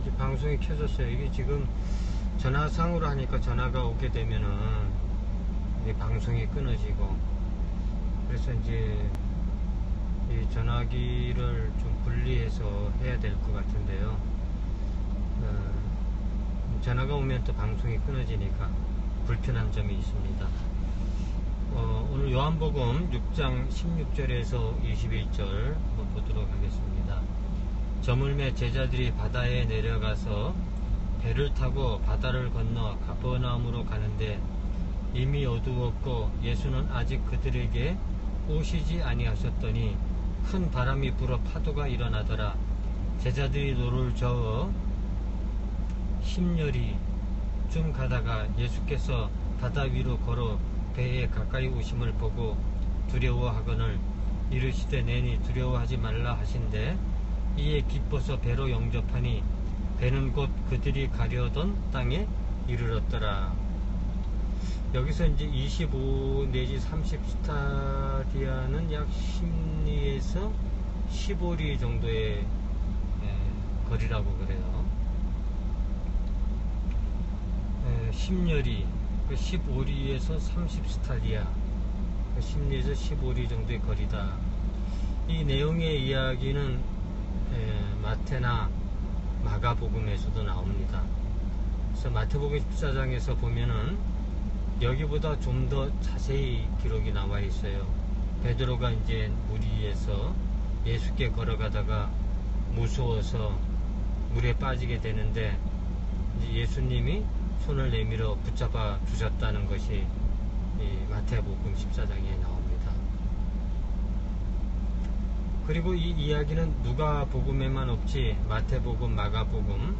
이제 방송이 켜졌어요. 이게 지금 전화상으로 하니까 전화가 오게 되면은 이게 방송이 끊어지고, 그래서 이제 이 전화기를 좀 분리해서 해야 될 것 같은데요. 전화가 오면 또 방송이 끊어지니까 불편한 점이 있습니다. 오늘 요한복음 6장 16절에서 21절 한번 보도록 하겠습니다. 저물매 제자들이 바다에 내려가서 배를 타고 바다를 건너 가버나움으로 가는데 이미 어두웠고 예수는 아직 그들에게 오시지 아니하셨더니 큰 바람이 불어 파도가 일어나더라. 제자들이 노를 저어 10여리쯤 가다가 예수께서 바다 위로 걸어 배에 가까이 오심을 보고 두려워하거늘 이르시되 내니 두려워하지 말라 하신대 이에 기뻐서 배로 영접하니 배는 곧 그들이 가려던 땅에 이르렀더라. 여기서 이제 25 내지 30 스타디아는 약 10리에서 15리 정도의 거리라고 그래요. 10여리, 15리에서 30 스타디아, 10리에서 15리 정도의 거리다. 이 내용의 이야기는 마태나 마가복음에서도 나옵니다. 그래서 마태복음 14장에서 보면은 여기보다 좀 더 자세히 기록이 나와 있어요. 베드로가 이제 물 위에서 예수께 걸어가다가 무서워서 물에 빠지게 되는데 이제 예수님이 손을 내밀어 붙잡아 주셨다는 것이 이 마태복음 14장에 나옵니다. 그리고 이 이야기는 누가복음에만 없지 마태복음, 마가복음,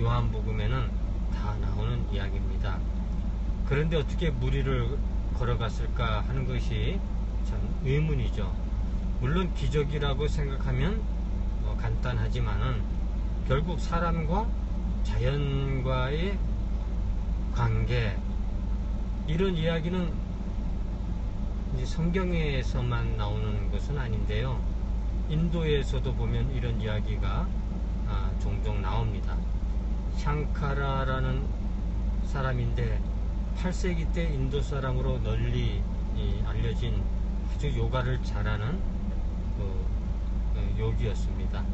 요한복음에는 다 나오는 이야기입니다. 그런데 어떻게 물 위를 걸어갔을까 하는 것이 참 의문이죠. 물론 기적이라고 생각하면 간단하지만은 결국 사람과 자연과의 관계, 이런 이야기는 이제 성경에서만 나오는 것은 아닌데요. 인도에서도 보면 이런 이야기가 종종 나옵니다. 샹카라라는 사람인데 8세기 때 인도 사람으로 널리 알려진 아주 요가를 잘하는 요기였습니다.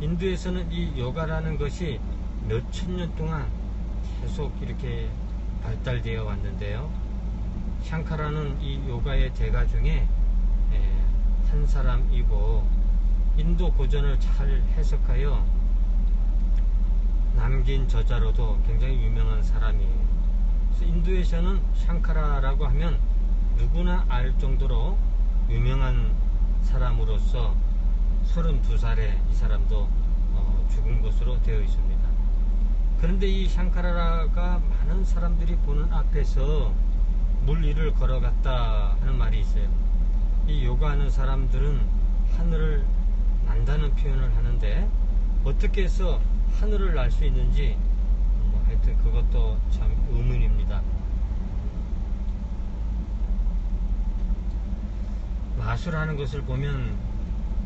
인도에서는 이 요가라는 것이 몇천 년 동안 계속 이렇게 발달되어 왔는데요. 샹카라는 이 요가의 대가 중에 한 사람이고 인도 고전을 잘 해석하여 남긴 저자로도 굉장히 유명한 사람이에요. 그래서 인도에서는 샹카라라고 하면 누구나 알 정도로 유명한 사람으로서 32살에 이 사람도 죽은 것으로 되어 있습니다. 그런데 이 샹카라가 많은 사람들이 보는 앞에서 물 위를 걸어갔다 하는 말이 있어요. 이 요가하는 사람들은 하늘을 난다는 표현을 하는데 어떻게 해서 하늘을 날 수 있는지 하여튼 그것도 참 의문입니다. 마술하는 것을 보면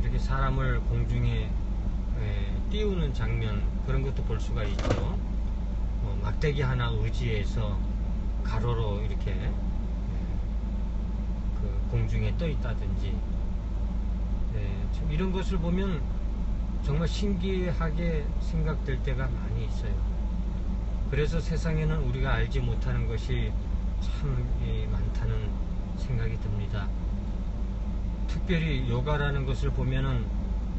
이렇게 사람을 공중에 띄우는 장면, 그런 것도 볼 수가 있죠. 막대기 하나 의지해서 가로로 이렇게 그 공중에 떠 있다든지, 참 이런 것을 보면 정말 신기하게 생각될 때가 많이 있어요. 그래서 세상에는 우리가 알지 못하는 것이 참 많다는 생각이 듭니다. 특별히 요가라는 것을 보면은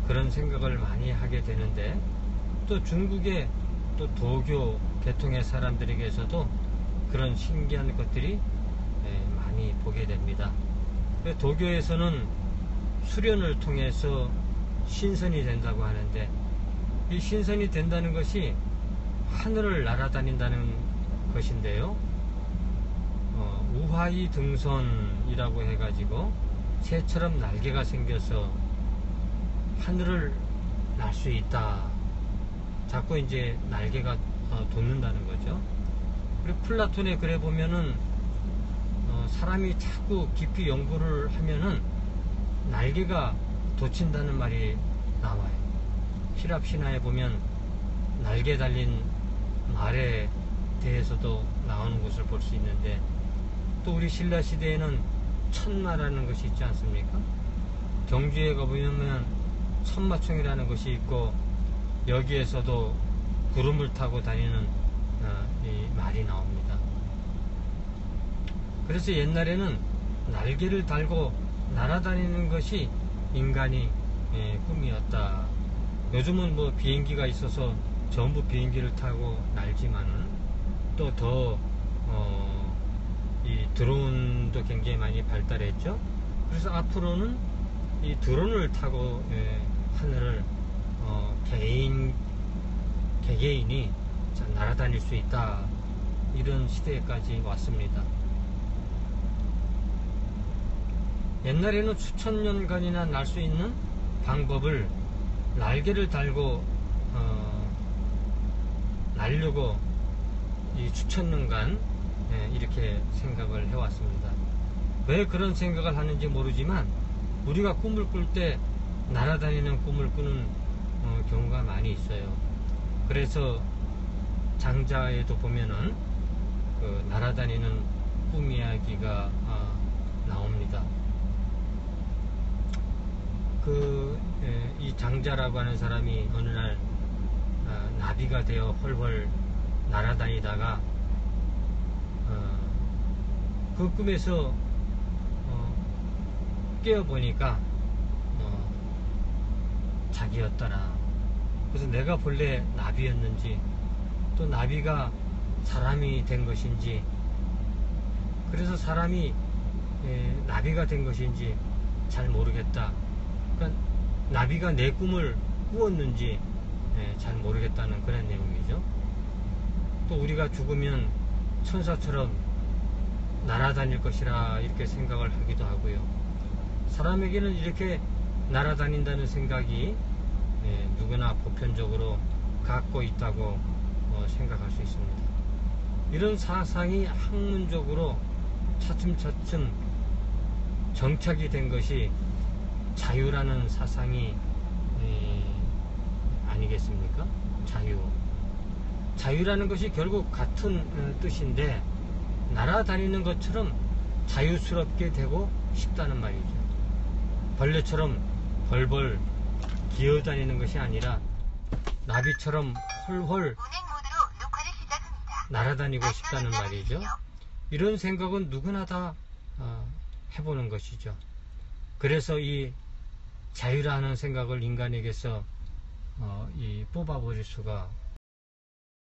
그런 생각을 많이 하게 되는데, 또 중국의 또 도교 계통의 사람들에게서도 그런 신기한 것들이 많이 보게 됩니다. 도교에서는 수련을 통해서 신선이 된다고 하는데, 이 신선이 된다는 것이 하늘을 날아다닌다는 것인데요. 우하이 등선이라고 해가지고 새처럼 날개가 생겨서 하늘을 날 수 있다. 자꾸 이제 날개가 돋는다는 거죠. 그리고 플라톤의 글에 보면은 사람이 자꾸 깊이 연구를 하면은 날개가 돋친다는 말이 나와요. 히랍 신화에 보면 날개 달린 말에 대해서도 나오는 것을 볼 수 있는데, 또 우리 신라 시대에는 천마라는 것이 있지 않습니까? 경주에 가보면 천마총이라는 것이 있고, 여기에서도 구름을 타고 다니는 이 말이 나옵니다. 그래서 옛날에는 날개를 달고 날아다니는 것이 인간이 꿈이었다. 요즘은 뭐 비행기가 있어서 전부 비행기를 타고 날지만은, 또 더 이 드론도 굉장히 많이 발달했죠. 그래서 앞으로는 이 드론을 타고 하늘을 개개인이 날아다닐 수 있다. 이런 시대까지 왔습니다. 옛날에는 수천 년간이나 날 수 있는 방법을 날개를 달고 날려고 이 수천 년간 이렇게 생각을 해왔습니다. 왜 그런 생각을 하는지 모르지만, 우리가 꿈을 꿀 때 날아다니는 꿈을 꾸는 경우가 많이 있어요. 그래서 장자에도 보면은 그 날아다니는 꿈 이야기가 나옵니다. 이 장자라고 하는 사람이 어느 날 나비가 되어 헐헐 날아다니다가 그 꿈에서 깨어보니까 자기였더라. 그래서 내가 본래 나비였는지, 또 나비가 사람이 된 것인지, 그래서 사람이 나비가 된 것인지 잘 모르겠다. 그러니까 나비가 내 꿈을 꾸었는지 잘 모르겠다는 그런 내용이죠. 또 우리가 죽으면 천사처럼 날아다닐 것이라 이렇게 생각을 하기도 하고요. 사람에게는 이렇게 날아다닌다는 생각이 누구나 보편적으로 갖고 있다고 생각할 수 있습니다. 이런 사상이 학문적으로 차츰차츰 정착이 된 것이 자유라는 사상이 아니겠습니까? 자유라는 것이 결국 같은 뜻인데, 날아다니는 것처럼 자유스럽게 되고 싶다는 말이죠. 벌레처럼 벌벌 기어다니는 것이 아니라 나비처럼 헐헐 날아다니고 싶다는 말이죠. 이런 생각은 누구나 다 해보는 것이죠. 그래서 이 자유라는 생각을 인간에게서 뽑아버릴 수가